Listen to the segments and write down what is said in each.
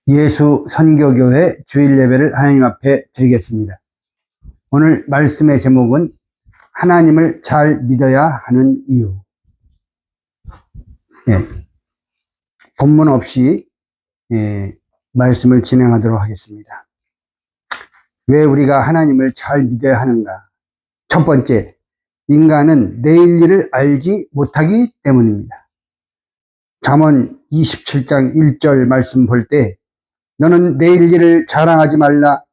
예수 선교교회 주일 예배를 하나님 앞에 드리겠습니다. 오늘 말씀의 제목은 하나님을 잘 믿어야 하는 이유. 본문 없이 말씀을 진행하도록 하겠습니다. 왜 우리가 하나님을 잘 믿어야 하는가? 첫 번째, 인간은 내일 일을 알지 못하기 때문입니다. 잠언 27장 1절 말씀 볼 때 너는 내일 일을 자랑하지 말라.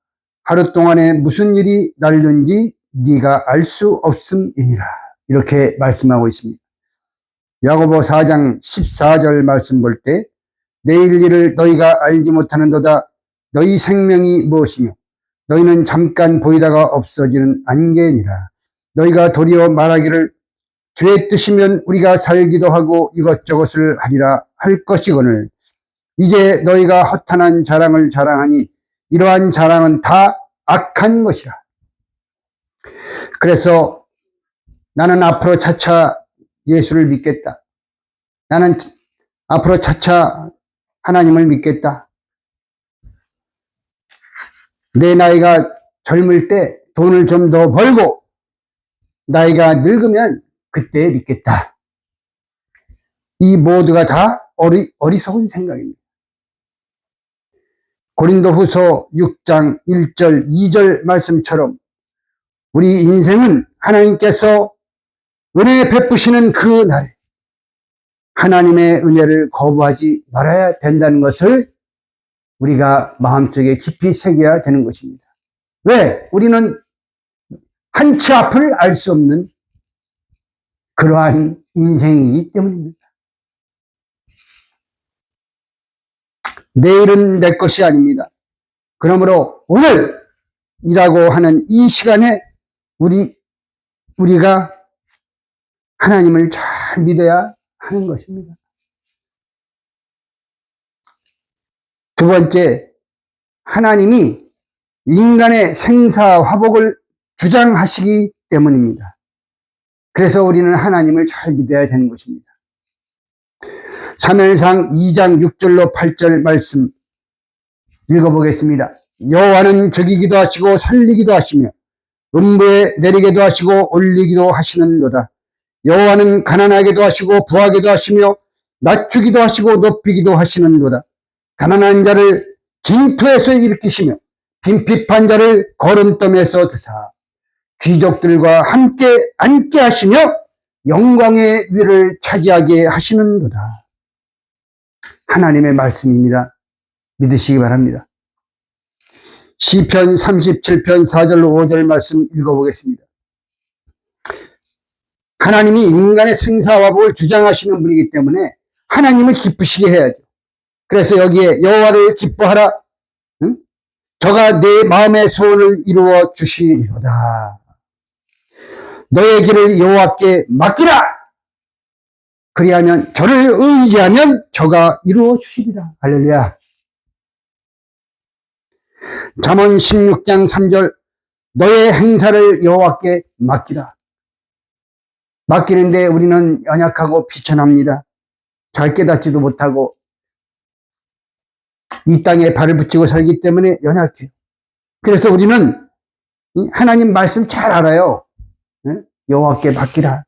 하루 동안에 무슨 일이 날는지 네가 알 수 없음이니라. 이렇게 말씀하고 있습니다. 야고보 4장 14절 말씀 볼 때 내일 일을 너희가 알지 못하는도다. 너희 생명이 무엇이며 너희는 잠깐 보이다가 없어지는 안개니라. 너희가 도리어 말하기를 주의 뜻이면 우리가 살기도 하고 이것저것을 하리라 할 것이거늘 이제 너희가 허탄한 자랑을 자랑하니 이러한 자랑은 다 악한 것이라. 그래서 나는 앞으로 차차 예수를 믿겠다. 나는 앞으로 차차 하나님을 믿겠다. 내 나이가 젊을 때 돈을 좀 더 벌고 나이가 늙으면 그때 믿겠다. 이 모두가 다 어리석은 생각입니다. 고린도후서 6장 1절 2절 말씀처럼 우리 인생은 하나님께서 은혜 베푸시는 그 날에 하나님의 은혜를 거부하지 말아야 된다는 것을 우리가 마음속에 깊이 새겨야 되는 것입니다. 왜? 우리는 한치 앞을 알 수 없는 그러한 인생이기 때문입니다. 내일은 내 것이 아닙니다. 그러므로 오늘이라고 하는 이 시간에 우리가 하나님을 잘 믿어야 하는 것입니다. 두 번째, 하나님이 인간의 생사화복을 주장하시기 때문입니다. 그래서 우리는 하나님을 잘 믿어야 되는 것입니다. 사무엘상 2장 6절로 8절 말씀 읽어보겠습니다. 여호와는 죽이기도 하시고 살리기도 하시며 음부에 내리게도 하시고 올리기도 하시는도다. 여호와는 가난하게도 하시고 부하게도 하시며 낮추기도 하시고 높이기도 하시는도다. 가난한 자를 진토에서 일으키시며 빈핍한 자를 거름덤에서 드사 귀족들과 함께 앉게 하시며 영광의 위를 차지하게 하시는도다. 하나님의 말씀입니다. 믿으시기 바랍니다. 시편 37편 4절로 5절 말씀 읽어보겠습니다. 하나님이 인간의 생사화복을 주장하시는 분이기 때문에 하나님을 기쁘시게 해야죠. 그래서 여기에 여호와를 기뻐하라. 저가 내 마음의 소원을 이루어 주시리로다. 너의 길을 여호와께 맡기라. 그리하면 저를 의지하면 저가 이루어 주시리라. 할렐루야. 잠언 16장 3절 너의 행사를 여호와께 맡기라. 맡기는데 우리는 연약하고 비천합니다. 잘 깨닫지도 못하고 이 땅에 발을 붙이고 살기 때문에 연약해요. 그래서 우리는 하나님 말씀 잘 알아요. 여호와께 맡기라.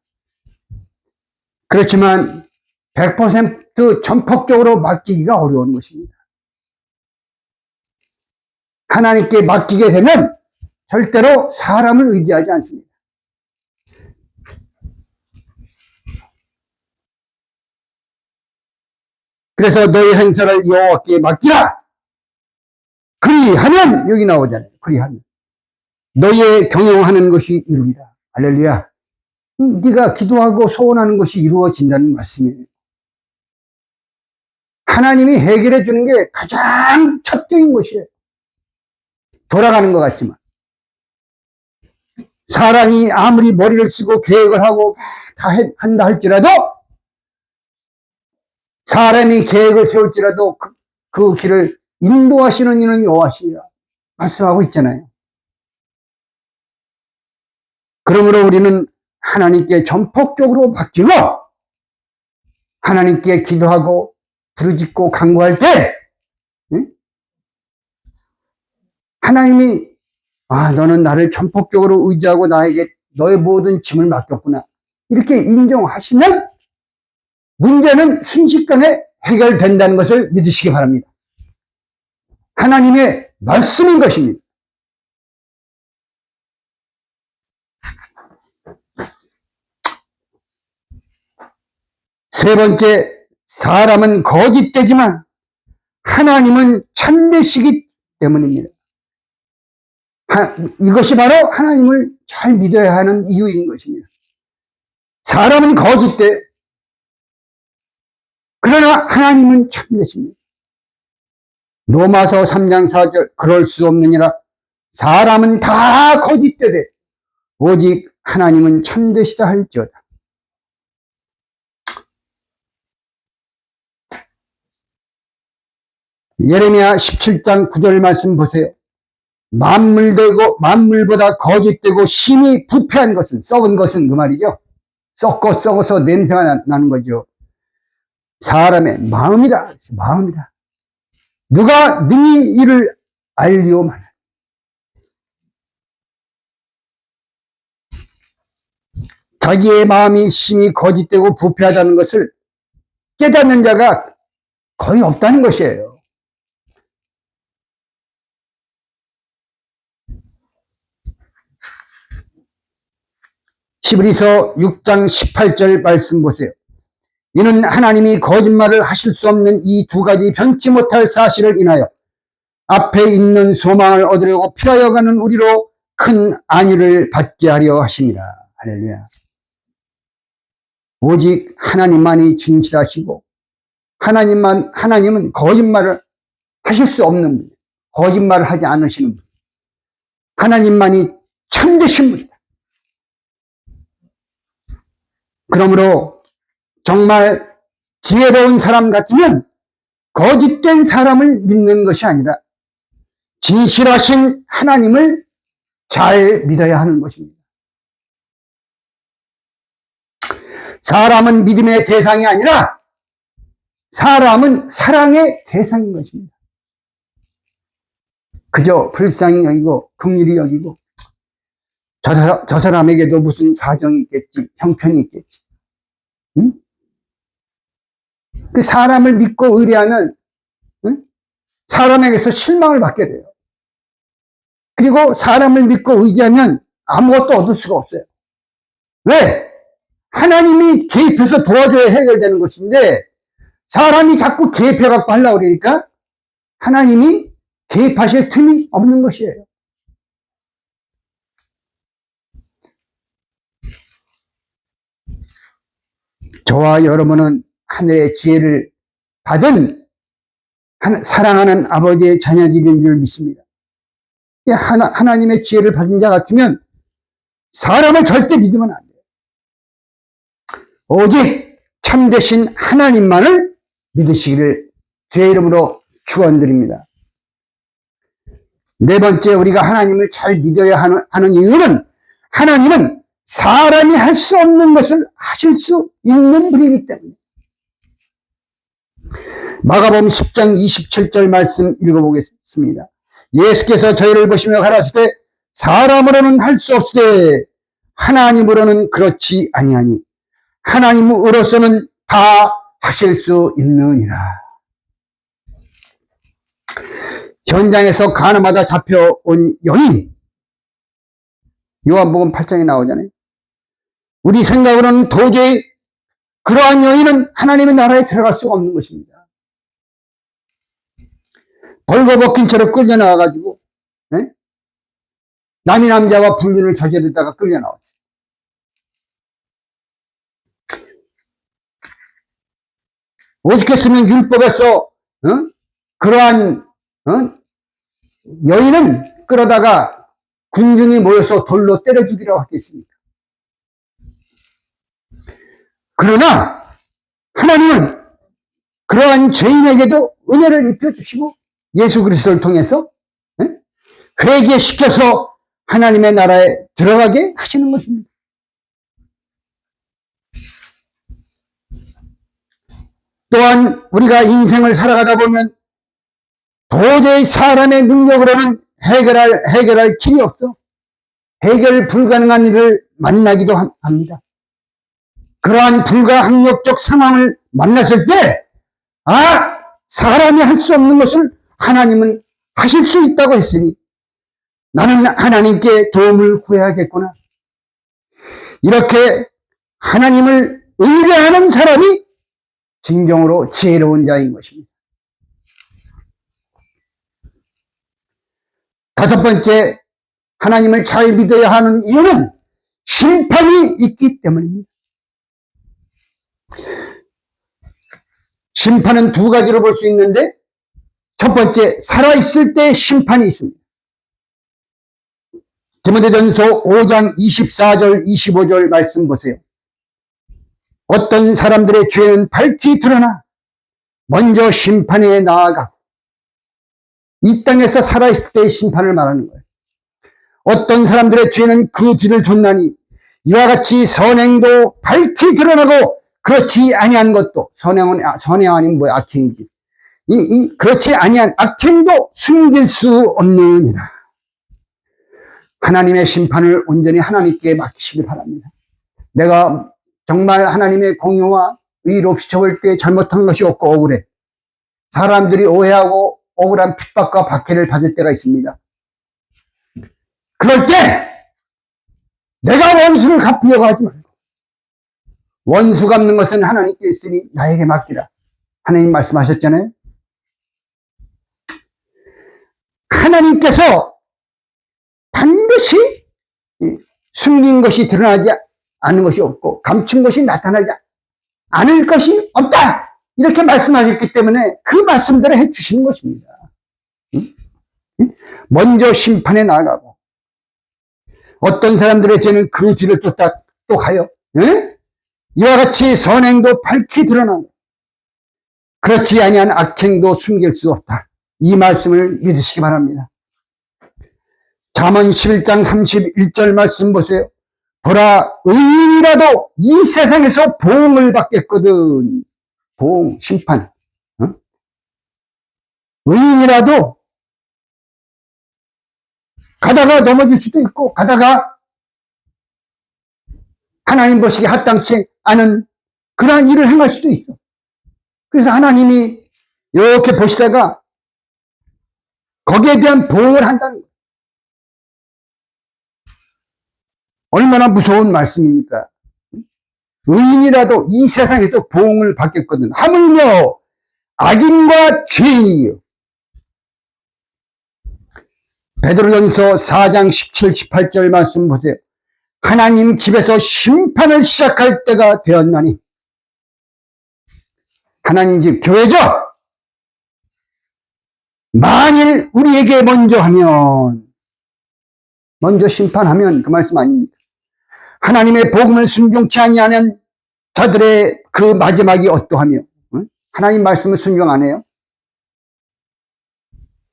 그렇지만 100% 전폭적으로 맡기기가 어려운 것입니다. 하나님께 맡기게 되면 절대로 사람을 의지하지 않습니다. 그래서 너의 행사를 여호와께 맡기라. 그리하면 여기 나오잖아요. 그리하면 너의 경영하는 것이 이루리라. 할렐루야. 네가 기도하고 소원하는 것이 이루어진다는 말씀이에요. 하나님이 해결해 주는 게 가장 첫째인 것이에요. 돌아가는 것 같지만 사람이 아무리 머리를 쓰고 계획을 하고 다 한다 할지라도 사람이 계획을 세울지라도 그 길을 인도하시는 이는 여호와시니라 말씀하고 있잖아요. 그러므로 우리는 하나님께 전폭적으로 맡기고 하나님께 기도하고 부르짖고 간구할 때 하나님이 너는 나를 전폭적으로 의지하고 나에게 너의 모든 짐을 맡겼구나, 이렇게 인정하시면 문제는 순식간에 해결된다는 것을 믿으시기 바랍니다. 하나님의 말씀인 것입니다. 세 번째, 사람은 거짓되지만 하나님은 참되시기 때문입니다. 이것이 바로 하나님을 잘 믿어야 하는 이유인 것입니다. 사람은 거짓돼. 그러나 하나님은 참되십니다. 로마서 3장 4절, 그럴 수 없느니라. 사람은 다 거짓되되 오직 하나님은 참되시다 할지어다. 예레미야 17장 9절 말씀 보세요. 만물보다 거짓되고 심히 부패한 것은, 썩은 것은 그 말이죠. 썩어서 냄새가 나는 거죠. 사람의 마음이라. 누가 능히 이를 알리오마나. 자기의 마음이 심히 거짓되고 부패하다는 것을 깨닫는 자가 거의 없다는 것이에요. 히브리서 6장 18절 말씀 보세요. 이는 하나님이 거짓말을 하실 수 없는 이 두 가지 변치 못할 사실을 인하여 앞에 있는 소망을 얻으려고 피하여 가는 우리로 큰 안위를 받게 하려 하심이라. 할렐루야. 오직 하나님만이 진실하시고 하나님은 거짓말을 하실 수 없는 분, 거짓말을 하지 않으시는 분, 하나님만이 참되신 분이다. 그러므로 정말 지혜로운 사람 같으면 거짓된 사람을 믿는 것이 아니라 진실하신 하나님을 잘 믿어야 하는 것입니다. 사람은 믿음의 대상이 아니라 사람은 사랑의 대상인 것입니다. 그저 불쌍히 여기고 긍휼히 여기고 저 사람에게도 무슨 사정이 있겠지, 형편이 있겠지. 응? 그 사람을 믿고 의뢰하면 사람에게서 실망을 받게 돼요. 그리고 사람을 믿고 의지하면 아무것도 얻을 수가 없어요. 왜? 하나님이 개입해서 도와줘야 해결되는 것인데 사람이 자꾸 개입해갖고 하려고 그러니까 하나님이 개입하실 틈이 없는 것이에요. 저와 여러분은 하늘의 지혜를 받은 사랑하는 아버지의 자녀들인 줄 믿습니다. 하나님의 지혜를 받은 자 같으면 사람을 절대 믿으면 안 돼요. 오직 참되신 하나님만을 믿으시기를 주의 이름으로 축원드립니다. 네 번째, 우리가 하나님을 잘 믿어야 하는 이유는 하나님은 사람이 할 수 없는 것을 하실 수 있는 분이기 때문에. 마가복음 10장 27절 말씀 읽어보겠습니다. 예수께서 저희를 보시며 가라사대 사람으로는 할 수 없으되 하나님으로는 그렇지 아니하니 하나님으로서는 다 하실 수 있느니라. 현장에서 가늠하다 잡혀온 여인, 요한복음 8장에 나오잖아요. 우리 생각으로는 도저히 그러한 여인은 하나님의 나라에 들어갈 수가 없는 것입니다. 벌거벗긴 채로 끌려 나와가지고 남의 남자와 불륜을 저지르다가 끌려 나왔어요. 오죽했으면 율법에서 그러한 여인은 끌어다가 군중이 모여서 돌로 때려 죽이라고 하겠습니까? 그러나 하나님은 그러한 죄인에게도 은혜를 입혀주시고 예수 그리스도를 통해서 회개시켜서 하나님의 나라에 들어가게 하시는 것입니다. 또한 우리가 인생을 살아가다 보면 도저히 사람의 능력으로는 해결할 길이 없어. 해결 불가능한 일을 만나기도 합니다. 그러한 불가항력적 상황을 만났을 때, 사람이 할 수 없는 것을 하나님은 하실 수 있다고 했으니 나는 하나님께 도움을 구해야겠구나. 이렇게 하나님을 의뢰하는 사람이 진정으로 지혜로운 자인 것입니다. 다섯 번째, 하나님을 잘 믿어야 하는 이유는 심판이 있기 때문입니다. 심판은 두 가지로 볼 수 있는데, 첫 번째, 살아있을 때 심판이 있습니다. 디모데전서 5장 24절 25절 말씀 보세요. 어떤 사람들의 죄는 밝히 드러나 먼저 심판에 나아가고, 이 땅에서 살아있을 때의 심판을 말하는 거예요. 어떤 사람들의 죄는 그 뒤를 줬나니 이와 같이 선행도 밝히 드러나고 그렇지 아니한 것도, 선행 아니면 뭐야, 악행이지. 그렇지 아니한 악행도 숨길 수 없느니라. 하나님의 심판을 온전히 하나님께 맡기시기 바랍니다. 내가 정말 하나님의 공의와 의로 비춰볼 때 잘못한 것이 없고 억울해. 사람들이 오해하고 억울한 핍박과 박해를 받을 때가 있습니다. 그럴 때 내가 원수를 갚으려고 하지 말고, 원수 갚는 것은 하나님께 있으니 나에게 맡기라. 하나님 말씀하셨잖아요. 하나님께서 반드시 숨긴 것이 드러나지 않는 것이 없고 감춘 것이 나타나지 않을 것이 없다, 이렇게 말씀하셨기 때문에 그 말씀대로 해주시는 것입니다. 먼저 심판에 나아가고, 어떤 사람들의 죄는 그 뒤를 쫓다 또 가요. 이와 같이 선행도 밝히 드러나고 그렇지 아니한 악행도 숨길 수 없다, 이 말씀을 믿으시기 바랍니다. 잠언 11장 31절 말씀 보세요. 보라, 의인이라도 이 세상에서 보응을 받겠거든. 보응, 심판. 의인이라도 가다가 넘어질 수도 있고, 가다가 하나님 보시기에 합당치 않은 그러한 일을 행할 수도 있어. 그래서 하나님이 이렇게 보시다가 거기에 대한 보응을 한다는 거예요. 얼마나 무서운 말씀입니까? 의인이라도 이 세상에서 보응을 받겠거든. 하물며 악인과 죄인이요. 베드로전서 4장 17, 18절 말씀 보세요. 하나님 집에서 심판을 시작할 때가 되었나니, 하나님 집 교회죠. 만일 우리에게 먼저 심판하면 그 말씀 아닙니까? 하나님의 복음을 순종치 아니하는 자들의 그 마지막이 어떠하며, 하나님 말씀을 순종 안 해요?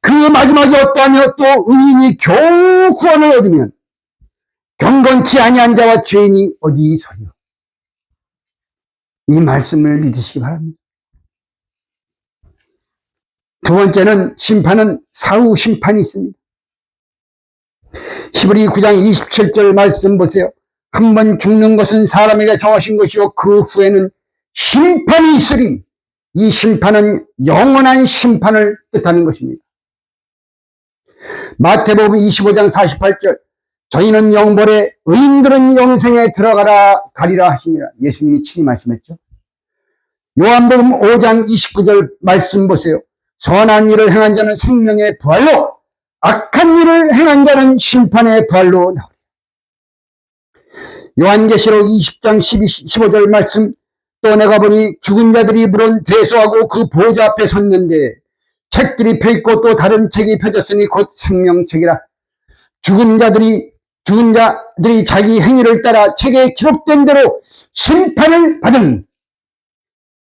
그 마지막이 어떠하며 또 의인이 겨우 구원을 얻으면 경건치 아니한 자와 죄인이 어디서요? 이 말씀을 믿으시기 바랍니다. 두 번째는 심판은 사후 심판이 있습니다. 히브리 9장 27절 말씀 보세요. 한 번 죽는 것은 사람에게 정하신 것이요 그 후에는 심판이 있으리. 이 심판은 영원한 심판을 뜻하는 것입니다. 마태복음 25장 48절 저희는 영벌에 의인들은 영생에 가리라 하시니라. 예수님이 친히 말씀했죠. 요한복음 5장 29절 말씀 보세요. 선한 일을 행한 자는 생명의 부활로, 악한 일을 행한 자는 심판의 부활로 나오리라. 요한계시록 20장 15절 말씀, 또 내가 보니 죽은 자들이 물은 대소하고 그 보좌 앞에 섰는데 책들이 펴있고 또 다른 책이 펴졌으니 곧 생명책이라. 죽은 자들이 자기 행위를 따라 책에 기록된 대로 심판을 받은,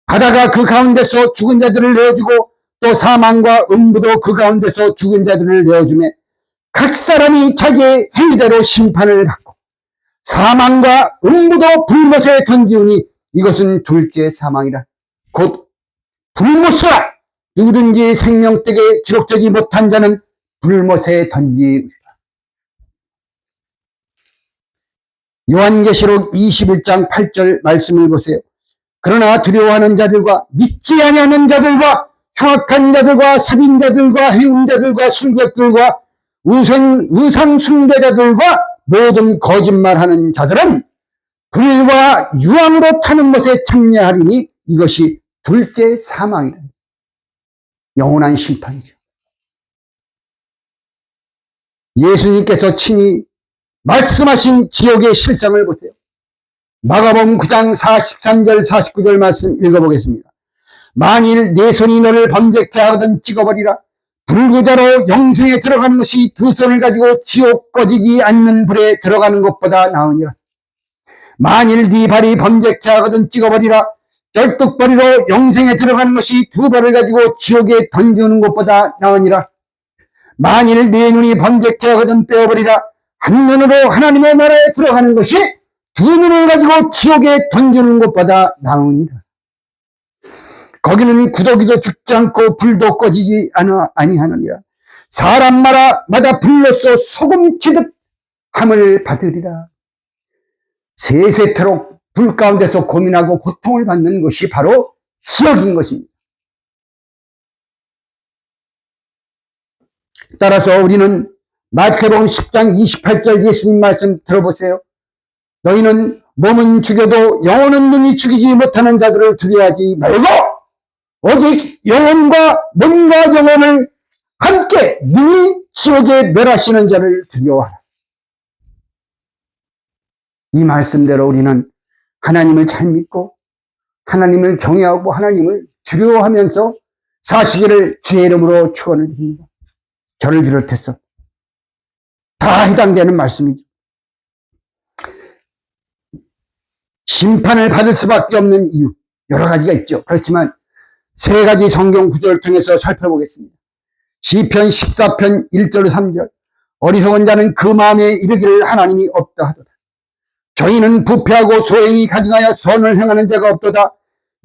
바다가 그 가운데서 죽은 자들을 내어주고 또 사망과 음부도 그 가운데서 죽은 자들을 내어주매 각 사람이 자기의 행위대로 심판을 받고 사망과 음부도 불못에 던지우니 이것은 둘째 사망이라. 곧 불못이라. 누구든지 생명책에 기록되지 못한 자는 불못에 던지리라. 요한계시록 21장 8절 말씀을 보세요. 그러나 두려워하는 자들과 믿지 아니하는 자들과 흉악한 자들과 살인자들과 행운자들과 술객들과 우상 숭배자들과 모든 거짓말하는 자들은 불과 유황으로 타는 것에 참여하리니 이것이 둘째 사망이라. 영원한 심판이죠. 예수님께서 친히 말씀하신 지옥의 실상을 보세요. 마가복음 9장 43절 49절 말씀 읽어보겠습니다. 만일 내 손이 너를 범죄케 하거든 찍어버리라. 불구자로 영생에 들어가는 것이 두 손을 가지고 지옥 꺼지지 않는 불에 들어가는 것보다 나으니라. 만일 네 발이 범죄케 하거든 찍어버리라. 절뚝벌이로 영생에 들어가는 것이 두 발을 가지고 지옥에 던지는 것보다 나으니라. 만일 네 눈이 범죄케 하거든 빼어버리라. 한 눈으로 하나님의 나라에 들어가는 것이 두 눈을 가지고 지옥에 던지는 것보다 나으니라. 거기는 구더기도 죽지 않고 불도 꺼지지 아니하느니라. 사람마다 불로써 소금치듯 함을 받으리라. 세세토록 불 가운데서 고민하고 고통을 받는 것이 바로 지옥인 것입니다. 따라서 우리는 마태복음 10장 28절 예수님 말씀 들어보세요. 너희는 몸은 죽여도 영혼은 능히 죽이지 못하는 자들을 두려워하지 말고 오직 영혼과 몸과 영혼을 함께 능히 지옥에 멸하시는 자를 두려워하라. 이 말씀대로 우리는 하나님을 잘 믿고 하나님을 경외하고 하나님을 두려워하면서 사시기를 주의 이름으로 축원을 드립니다. 저를 비롯해서 다 해당되는 말씀이죠. 심판을 받을 수밖에 없는 이유 여러 가지가 있죠. 그렇지만 세 가지 성경 구절을 통해서 살펴보겠습니다. 시편 14편 1절 3절 어리석은 자는 그 마음에 이르기를 하나님이 없다 하도다. 저희는 부패하고 소행이 가증하여 선을 행하는 자가 없도다.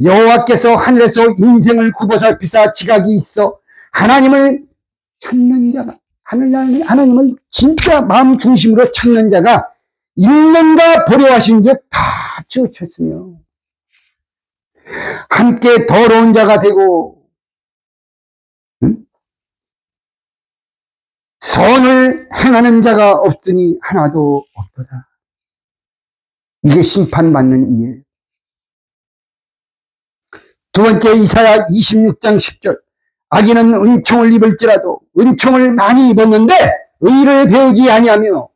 여호와께서 하늘에서 인생을 굽어살피사 지각이 있어 하나님을 찾는 자가 하나님을 진짜 마음 중심으로 찾는 자가 있는가 보려 하신 즉 다 치우쳤으며 함께 더러운 자가 되고 선을 행하는 자가 없으니 하나도 없도다. 이게 심판받는 이유예요. 두 번째 이사야 26장 10절 악인은 은총을 입을지라도 은총을 많이 입었는데 의를 배우지 아니하며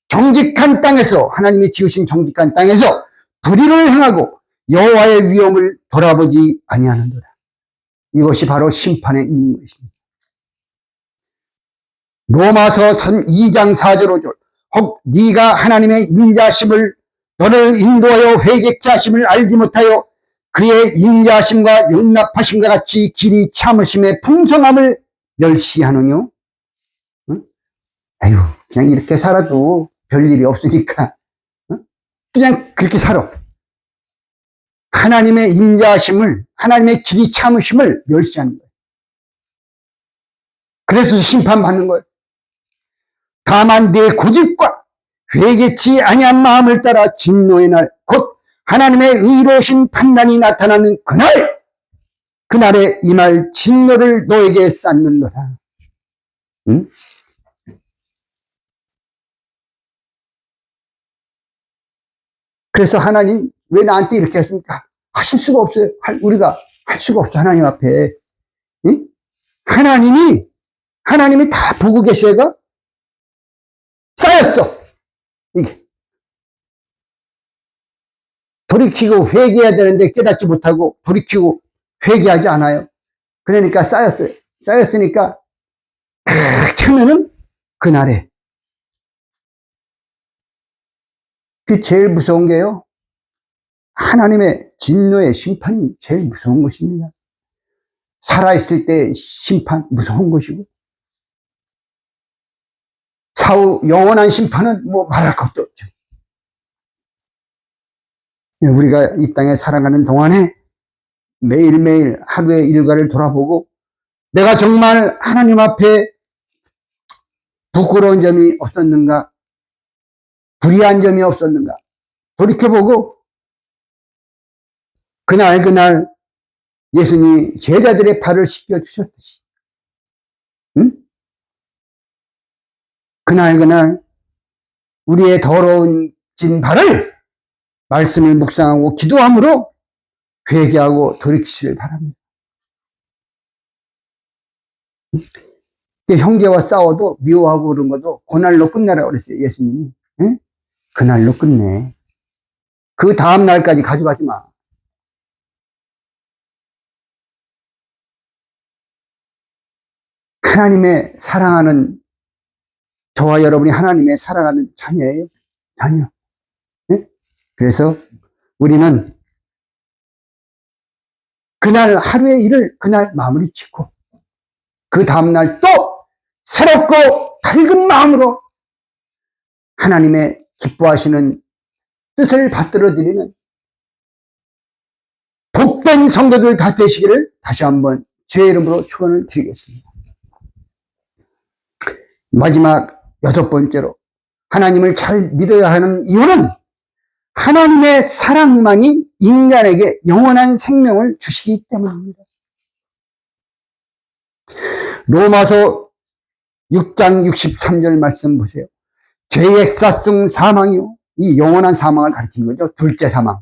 정직한 땅에서 하나님이 지으신 정직한 땅에서 불의를 행하고 여호와의 위엄을 돌아보지 아니하는도다. 이것이 바로 심판의 이유인 것입니다. 로마서 2장 4절 5절 혹 네가 하나님의 인자심을 너를 인도하여 회개케 하심을 알지 못하여 그의 인자하심과 용납하심과 같이 길이 참으심의 풍성함을 멸시하느뇨? 응? 아유, 그냥 이렇게 살아도 별일이 없으니까 응? 그냥 그렇게 살아. 하나님의 인자하심을, 하나님의 길이 참으심을 멸시하는 거예요. 그래서 심판받는 거예요. 다만 내 고집과 회개치 아니한 마음을 따라 진노의 날, 곧 하나님의 의로우신 판단이 나타나는 그날에 임할 진노를 너에게 쌓는도다. 응? 그래서 하나님 왜 나한테 이렇게 했습니까? 하실 수가 없어요. 우리가 할 수가 없어. 하나님 앞에. 응? 하나님이 다 보고 계시가 쌓였어. 이게. 돌이키고 회개해야 되는데 깨닫지 못하고 돌이키고 회개하지 않아요. 그러니까 쌓였어요. 쌓였으니까 탁 차면은 그날에. 그 제일 무서운 게요. 하나님의 진노의 심판이 제일 무서운 것입니다. 살아있을 때 심판 무서운 것이고 사후 영원한 심판은 뭐 말할 것도 없죠. 우리가 이 땅에 살아가는 동안에 매일매일 하루의 일과를 돌아보고 내가 정말 하나님 앞에 부끄러운 점이 없었는가? 불의한 점이 없었는가? 돌이켜보고 그날 예수님이 제자들의 발을 씻겨주셨듯이, 응? 그날 우리의 더러운 진 발을 말씀을 묵상하고 기도함으로 회개하고 돌이키시길 바랍니다. 형제와 싸워도 미워하고 그런 것도 그날로 끝내라고 그랬어요, 예수님이. 응? 그날로 끝내. 그 다음 날까지 가져가지 마. 하나님의 사랑하는, 저와 여러분이 하나님의 사랑하는 자녀예요. 자녀. 응? 그래서 우리는 그날 하루의 일을 그날 마무리 짓고 그 다음날 또 새롭고 밝은 마음으로 하나님의 기뻐하시는 뜻을 받들어 드리는 복된 성도들 다 되시기를 다시 한번 주의 이름으로 축원을 드리겠습니다. 마지막 6번째로 하나님을 잘 믿어야 하는 이유는 하나님의 사랑만이 인간에게 영원한 생명을 주시기 때문입니다. 로마서 6장 63절 말씀 보세요. 죄의 싹성 사망이요. 이 영원한 사망을 가리키는 거죠. 둘째 사망.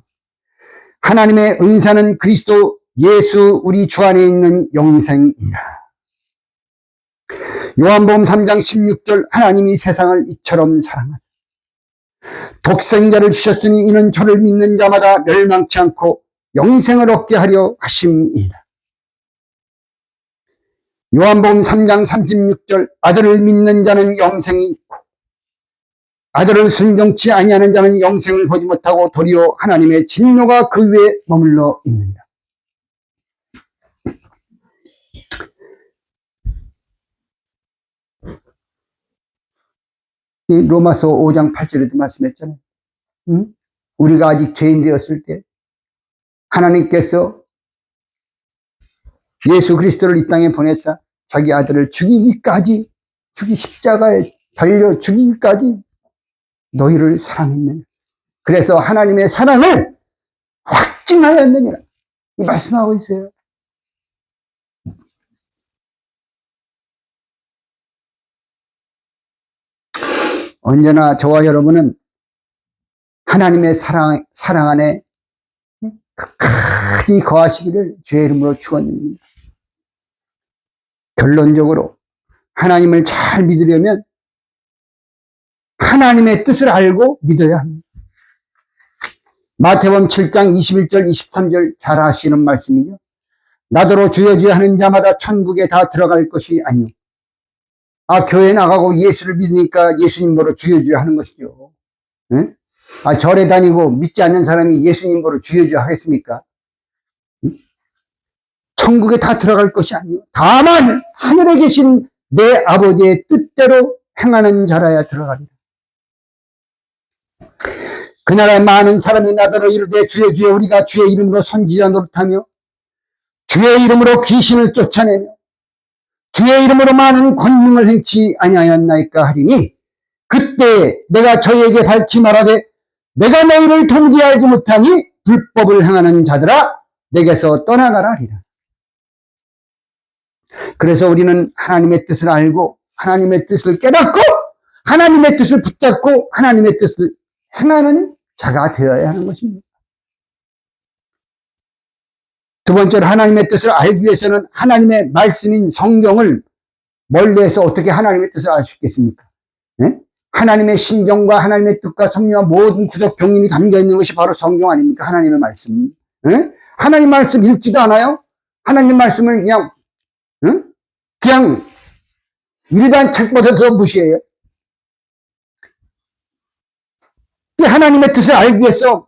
하나님의 은사는 그리스도 예수 우리 주 안에 있는 영생이라. 요한복음 3장 16절 하나님이 세상을 이처럼 사랑하사 독생자를 주셨으니 이는 저를 믿는 자마다 멸망치 않고 영생을 얻게 하려 하심이라. 요한복음 3장 36절 아들을 믿는 자는 영생이 있고 아들을 순종치 아니하는 자는 영생을 보지 못하고 도리어 하나님의 진노가 그 위에 머물러 있느니라. 이 로마서 5장 8절에도 말씀했잖아요. 응? 우리가 아직 죄인 되었을 때 하나님께서 예수 그리스도를 이 땅에 보내사 자기 아들을 죽이기까지, 십자가에 달려 죽이기까지 너희를 사랑했느냐. 그래서 하나님의 사랑을 확증하였느니라. 이 말씀하고 있어요. 언제나 저와 여러분은 하나님의 사랑 안에 끝까지 거하시기를 주의 이름으로 축원드립니다. 결론적으로 하나님을 잘 믿으려면 하나님의 뜻을 알고 믿어야 합니다. 마태복음 7장 21절 23절 잘 아시는 말씀이죠. 나더러 주여 주여 하는 자마다 천국에 다 들어갈 것이 아니오. 교회 나가고 예수를 믿으니까 예수님 보러 주여 주여 하는 것이죠. 응? 절에 다니고 믿지 않는 사람이 예수님 보러 주여 주여 하겠습니까? 응? 천국에 다 들어갈 것이 아니오. 다만 하늘에 계신 내 아버지의 뜻대로 행하는 자라야 들어가리라. 그날에 많은 사람이 나더러 이르되 주여 주여 우리가 주의 이름으로 선지자 노릇하며 주의 이름으로 귀신을 쫓아내며 주의 이름으로 많은 권능을 행치 아니하였나이까 하리니 그때 내가 저에게 밝히 말하되 내가 너희를 도무지 알지 못하니 불법을 행하는 자들아 내게서 떠나가라 하리라. 그래서 우리는 하나님의 뜻을 알고 하나님의 뜻을 깨닫고 하나님의 뜻을 붙잡고 하나님의 뜻을 행하는 자가 되어야 하는 것입니다. 두 번째로 하나님의 뜻을 알기 위해서는 하나님의 말씀인 성경을 멀리해서 어떻게 하나님의 뜻을 알 수 있겠습니까? 네? 하나님의 심정과 하나님의 뜻과 섭리와 모든 구속 경륜이 담겨 있는 것이 바로 성경 아닙니까? 하나님의 말씀. 네? 하나님 말씀 읽지도 않아요? 하나님 말씀을 그냥 일반 책보다 더 무시해요. 하나님의 뜻을 알기 위해서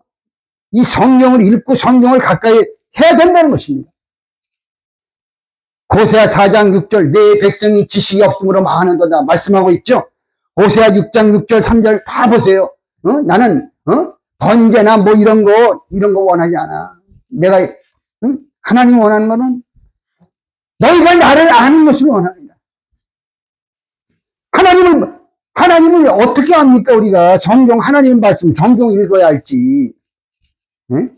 이 성경을 읽고 성경을 가까이 해야 된다는 것입니다. 호세아 4장 6절 내 백성이 지식이 없으므로 망하는도다 말씀하고 있죠. 호세아 6장 6절 3절 다 보세요. 나는 번제나 뭐 이런 거 원하지 않아. 내가 하나님 원하는 거는 너희가 나를 아는 것을 원합니다. 하나님을 어떻게 합니까? 우리가 성경, 하나님 말씀, 성경 읽어야 할지. 응?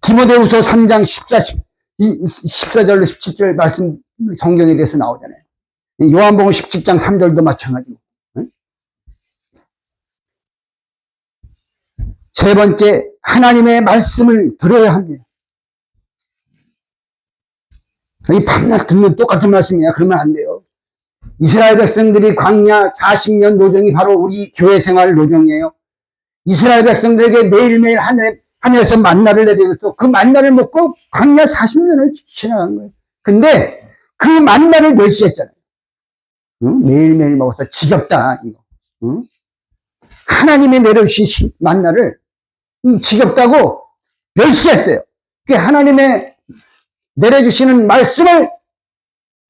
디모데후서 3장 14절로 17절 말씀 성경에 대해서 나오잖아요. 요한복음 17장 3절도 마찬가지고. 응? 세 번째, 하나님의 말씀을 들어야 합니다. 이 밤낮 듣는 똑같은 말씀이야. 그러면 안 돼요. 이스라엘 백성들이 광야 40년 노정이 바로 우리 교회 생활 노정이에요. 이스라엘 백성들에게 매일매일 하늘에서 만나를 내려줘서 그 만나를 먹고 광야 40년을 지나간 거예요. 근데 그 만나를 멸시했잖아요. 응? 매일매일 먹어서 지겹다. 이거. 응? 하나님의 내려주신 만나를 지겹다고 멸시했어요. 그 하나님의 내려주시는 말씀을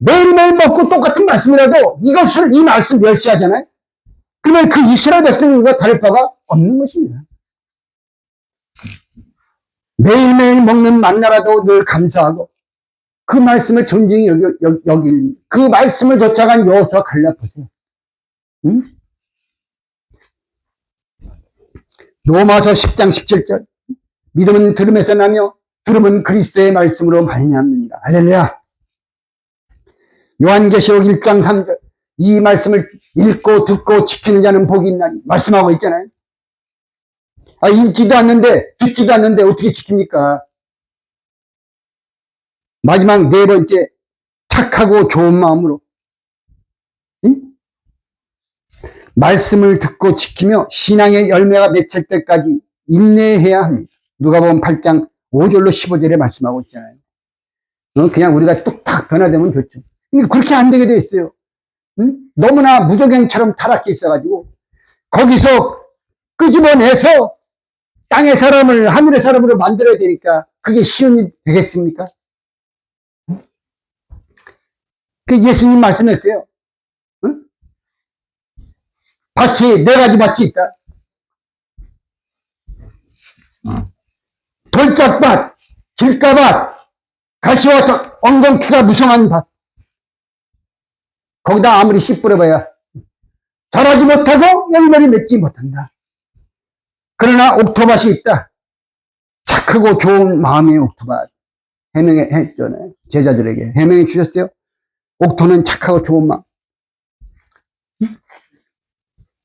매일매일 먹고 똑같은 말씀이라도 이 말씀 멸시하잖아요. 그러면 그 이스라엘 백성들과 다를 바가 없는 것입니다. 매일매일 먹는 만나라도 늘 감사하고 그 말씀을 존중히 여길 그 말씀을 쫓아간 여호수아 갈렙 보세요. 응? 로마서 10장 17절 믿음은 들음에서 나며 들음은 그리스도의 말씀으로 말미암느니라. 할렐루야. 요한계시록 1장 3절 이 말씀을 읽고 듣고 지키는 자는 복이 있나니 말씀하고 있잖아요. 읽지도 않는데 듣지도 않는데 어떻게 지킵니까? 마지막 네 번째, 착하고 좋은 마음으로 응? 말씀을 듣고 지키며 신앙의 열매가 맺힐 때까지 인내해야 합니다. 누가복음 8장 5절로 15절에 말씀하고 있잖아요. 그냥 우리가 뚝딱 변화되면 좋죠. 근데 그렇게 안 되게 돼 있어요. 응? 너무나 무조갱처럼 타락해 있어가지고 거기서 끄집어내서 땅의 사람을 하늘의 사람으로 만들어야 되니까 그게 쉬운 일 되겠습니까? 그 예수님 말씀했어요. 응? 밭이 네 가지 밭이 있다. 돌짝밭, 길가밭, 가시와 엉겅퀴가 무성한 밭. 거기다 아무리 씨 뿌려봐야 자라지 못하고 열매를 맺지 못한다. 그러나 옥토밭이 있다. 착하고 좋은 마음의 옥토밭. 해명했잖아요. 제자들에게 해명해 주셨어요. 옥토는 착하고 좋은 마음.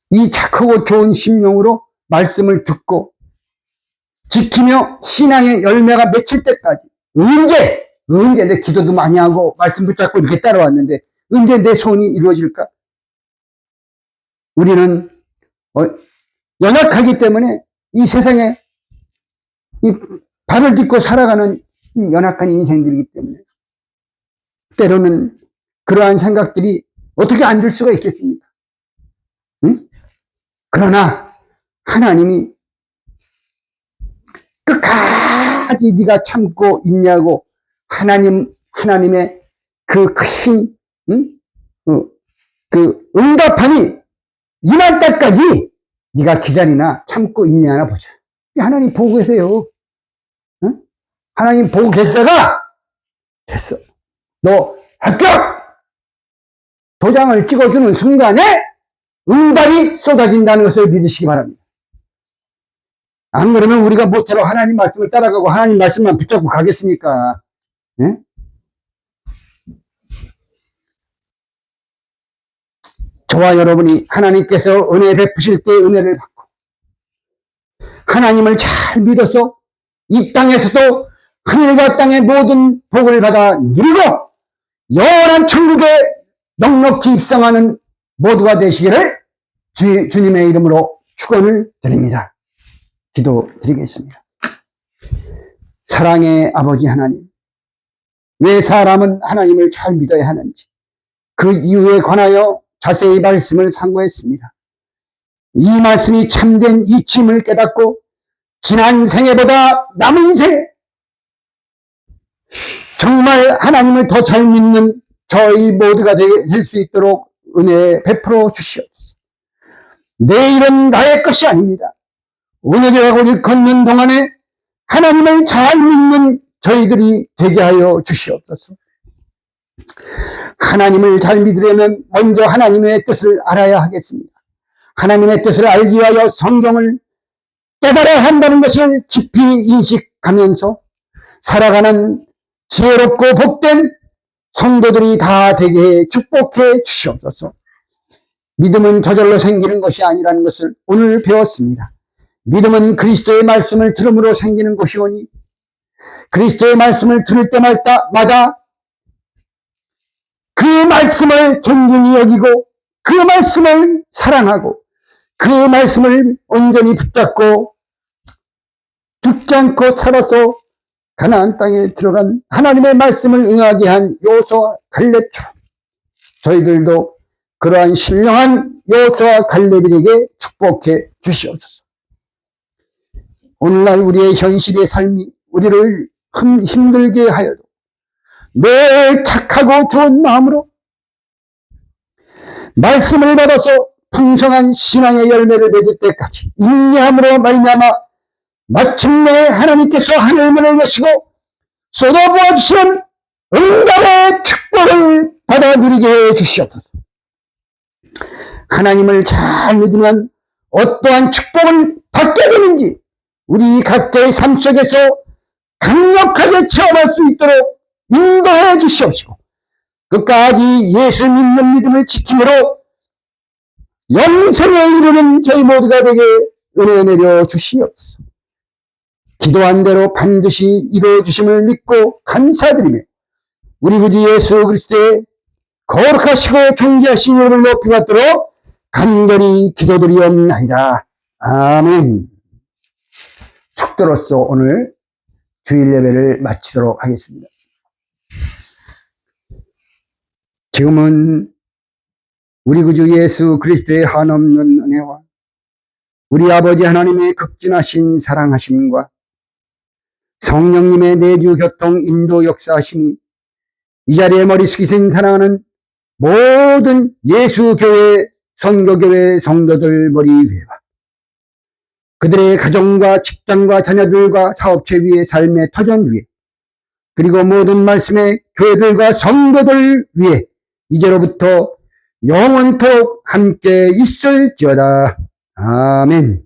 이 착하고 좋은 심령으로 말씀을 듣고 지키며 신앙의 열매가 맺힐 때까지 언제 내 기도도 많이 하고 말씀 붙잡고 이렇게 따라왔는데 언제 내 소원이 이루어질까? 우리는 연약하기 때문에 이 세상에 이 발을 딛고 살아가는 연약한 인생들이기 때문에 때로는 그러한 생각들이 어떻게 안 들 수가 있겠습니까? 응? 그러나 하나님이 끝까지 네가 참고 있냐고 하나님의 그 큰 그 응답함이 임할 때까지 네가 기다리나 참고 있냐나 보자. 하나님 보고 계세요. 응? 하나님 보고 계시다가 됐어. 너 합격! 도장을 찍어주는 순간에 응답이 쏟아진다는 것을 믿으시기 바랍니다. 안 그러면 우리가 모태로 하나님 말씀을 따라가고 하나님 말씀만 붙잡고 가겠습니까? 네? 저와 여러분이 하나님께서 은혜 베푸실 때 은혜를 받고 하나님을 잘 믿어서 이 땅에서도 하늘과 땅의 모든 복을 받아 누리고 영원한 천국에 넉넉히 입성하는 모두가 되시기를 주님의 이름으로 축원을 드립니다. 기도드리겠습니다. 사랑의 아버지 하나님, 왜 사람은 하나님을 잘 믿어야 하는지 그 이유에 관하여 자세히 말씀을 상고했습니다. 이 말씀이 참된 이침을 깨닫고 지난 생애보다 남은 생애 정말 하나님을 더 잘 믿는 저희 모두가 될 수 있도록 은혜 베풀어 주시옵소서. 내일은 나의 것이 아닙니다. 오늘이라고 걷는 동안에 하나님을 잘 믿는 저희들이 되게 하여 주시옵소서. 하나님을 잘 믿으려면 먼저 하나님의 뜻을 알아야 하겠습니다. 하나님의 뜻을 알기 위하여 성경을 깨달아야 한다는 것을 깊이 인식하면서 살아가는 지혜롭고 복된 성도들이 다 되게 해 축복해 주시옵소서. 믿음은 저절로 생기는 것이 아니라는 것을 오늘 배웠습니다. 믿음은 그리스도의 말씀을 들음으로 생기는 것이오니 그리스도의 말씀을 들을 때마다 그 말씀을 존중히 여기고 그 말씀을 사랑하고 그 말씀을 온전히 붙잡고 죽지 않고 살아서 가나안 땅에 들어간 하나님의 말씀을 응하게 한 여호수아와 갈렙처럼 저희들도 그러한 신령한 여호수아와 갈렙에게 축복해 주시옵소서. 오늘날 우리의 현실의 삶이 우리를 힘들게 하여도 늘 착하고 좋은 마음으로 말씀을 받아서 풍성한 신앙의 열매를 맺을 때까지 인내함으로 말미암아 마침내 하나님께서 하늘문을 여시고 쏟아부어주시는 응답의 축복을 받아 누리게 해 주시옵소서. 하나님을 잘 믿으면 어떠한 축복을 받게 되는지 우리 각자의 삶 속에서 강력하게 체험할 수 있도록 인도해 주시옵시고 끝까지 예수 믿는 믿음을 지킴으로 영생에 이르는 저희 모두가 되게 은혜 내려 주시옵소서. 기도한 대로 반드시 이루어 주심을 믿고 감사드리며 우리 구주 예수 그리스도의 거룩하시고 존귀하신 이름을 높이 받도록 간절히 기도드리옵나이다. 아멘. 축도로서 오늘 주일 예배를 마치도록 하겠습니다. 지금은 우리 구주 예수 그리스도의 한없는 은혜와 우리 아버지 하나님의 극진하신 사랑하심과 성령님의 내주 교통 인도 역사하심이 이 자리에 머리 숙이신 사랑하는 모든 예수교회 선교교회 성도들 머리 위에와 그들의 가정과 직장과 자녀들과 사업체 위에 삶의 터전 위에 그리고 모든 말씀의 교회들과 성도들 위에 이제로부터 영원토록 함께 있을지어다. 아멘.